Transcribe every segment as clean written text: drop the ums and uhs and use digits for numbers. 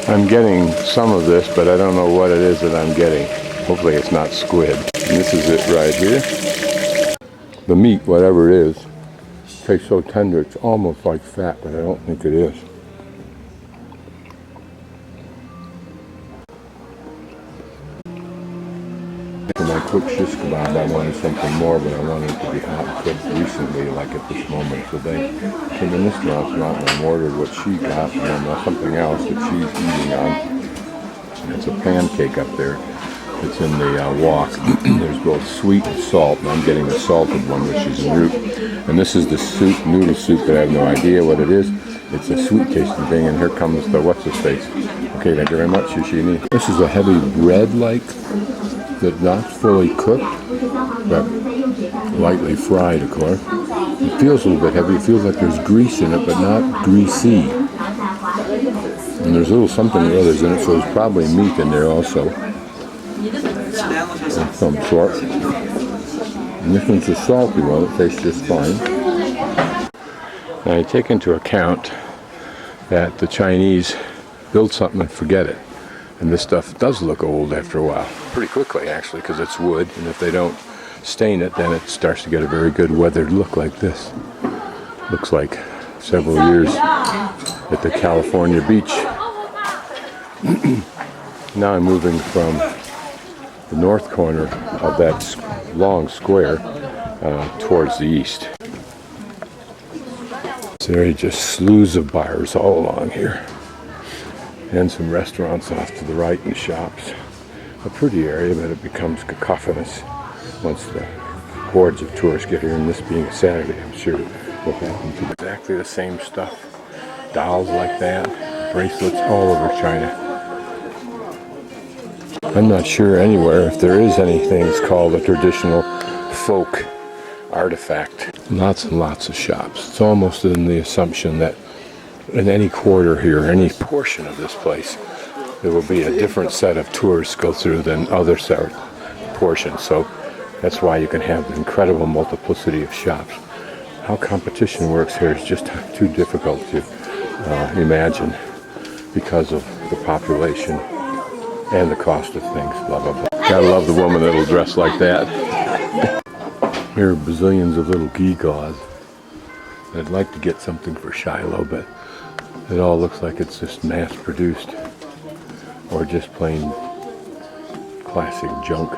I'm getting some of this, but I don't know what it is that I'm getting. Hopefully it's not squid. And this is it right here. The meat, whatever it is, tastes so tender it's almost like fat, but I don't think it is. For my quick shish kebab, I wanted something more, but I wanted it to be hot and cooked recently, like at this moment. So they came in this restaurant and ordered what she got, and then something else that she's eating on. And it's a pancake up there. It's in the wok. There's both sweet and salt, and I'm getting the salted one, which is en route. And this is the soup, noodle soup, that I have no idea what it is. It's a sweet tasting thing, and here comes the what's-his-face. Okay, thank you very much, Yoshini. This is a heavy bread-like, that's not fully cooked, but lightly fried, of course. It feels a little bit heavy. It feels like there's grease in it, but not greasy. And there's a little something or others in it, so there's probably meat in there also. Of some sort. And this one's a salty one. It tastes just fine. Now you take into account that the Chinese build something and forget it. And this stuff does look old after a while. Pretty quickly, actually, because it's wood. And if they don't stain it, then it starts to get a very good weathered look like this. Looks like several years at the California beach. Now I'm moving from the north corner of that long square towards the east. There are just slews of bars all along here. And some restaurants off to the right and shops. A pretty area, but it becomes cacophonous once the hordes of tourists get here, and this being a Saturday, I'm sure will happen to exactly the same stuff. Dolls like that, bracelets all over China. I'm not sure anywhere if there is anything that's called a traditional folk artifact. Lots and lots of shops. It's almost in the assumption that in any quarter here, any portion of this place, there will be a different set of tourists go through than other portions. So that's why you can have an incredible multiplicity of shops. How competition works here is just too difficult to imagine because of the population and the cost of things. Blah, blah, blah. Gotta love the woman that'll dress like that. Here are bazillions of little gewgaws. I'd like to get something for Shiloh, but it all looks like it's just mass-produced or just plain classic junk.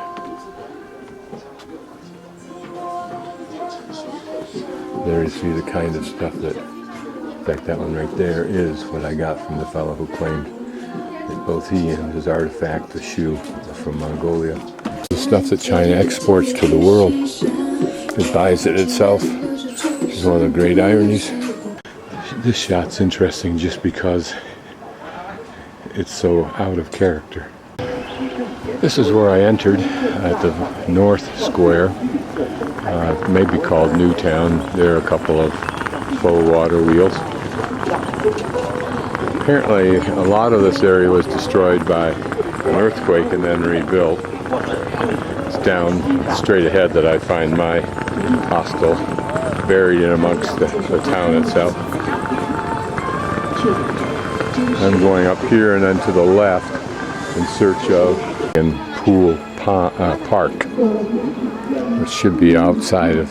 There you see the kind of stuff that, in fact, that one right there is what I got from the fellow who claimed that both he and his artifact, the shoe, are from Mongolia. The stuff that China exports to the world, it buys it itself. Which is one of the great ironies. This shot's interesting just because it's so out of character. This is where I entered at the North Square. It may be called Newtown. There are a couple of faux water wheels. Apparently, a lot of this area was destroyed by an earthquake and then rebuilt. It's down straight ahead that I find my hostel, buried in amongst the town itself. I'm going up here and then to the left in search of Pool Park, which should be outside of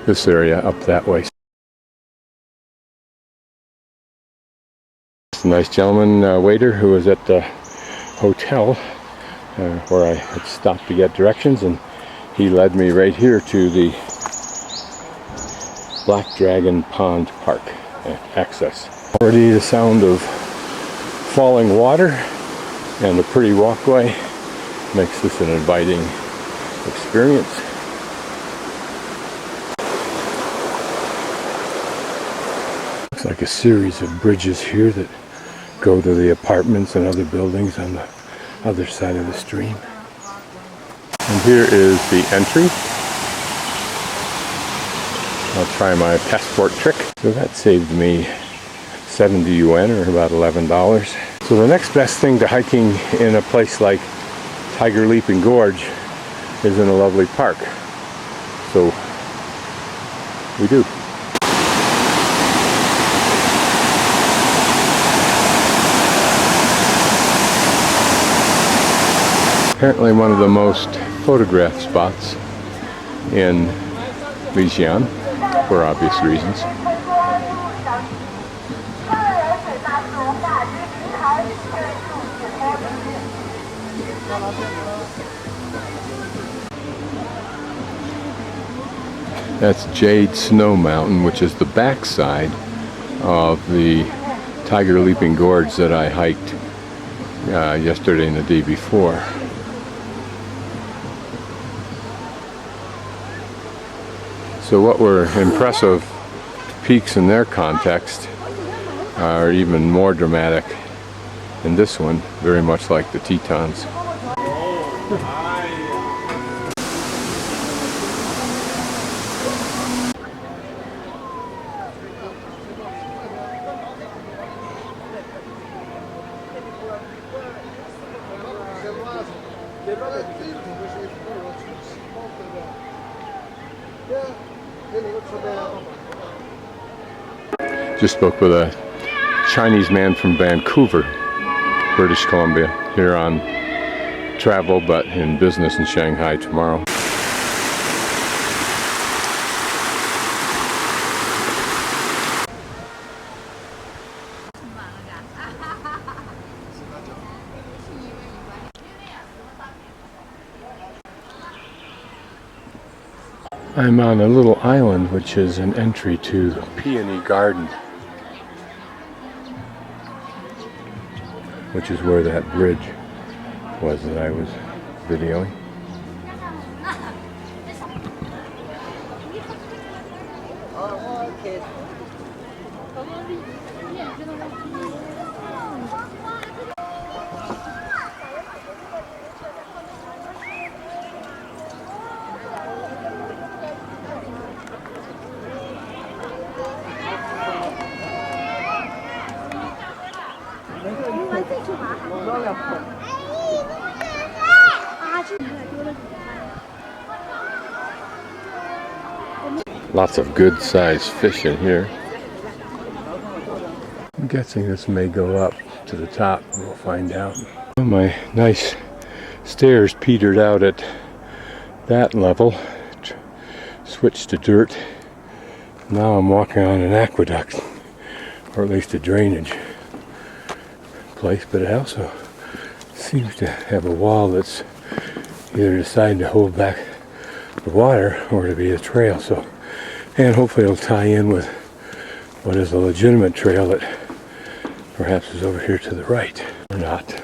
this area up that way. It's a nice gentleman waiter who was at the hotel where I had stopped to get directions, and he led me right here to the Black Dragon Pond Park access. Already the sound of falling water and a pretty walkway makes this an inviting experience. Looks like a series of bridges here that go to the apartments and other buildings on the other side of the stream. And here is the entry. I'll try my passport trick. So that saved me 70 yuan, or about $11. So the next best thing to hiking in a place like Tiger Leaping Gorge is in a lovely park. So we do. Apparently one of the most photographed spots in Lijiang, for obvious reasons. That's Jade Snow Mountain, which is the backside of the Tiger Leaping Gorge that I hiked yesterday and the day before. So what were impressive peaks in their context are even more dramatic in this one, very much like the Tetons. Just spoke with a Chinese man from Vancouver, British Columbia, here on travel but in business in Shanghai tomorrow. I'm on a little island which is an entry to the Peony Garden, which is where that bridge was that I was videoing. Lots of good sized fish in here. I'm guessing this may go up to the top. We'll find out. My nice stairs petered out at that level. Switched to dirt. Now I'm walking on an aqueduct, or at least a drainage place, but it also seems to have a wall that's either designed to hold back the water or to be a trail. So, and hopefully it'll tie in with what is a legitimate trail that perhaps is over here to the right, or not.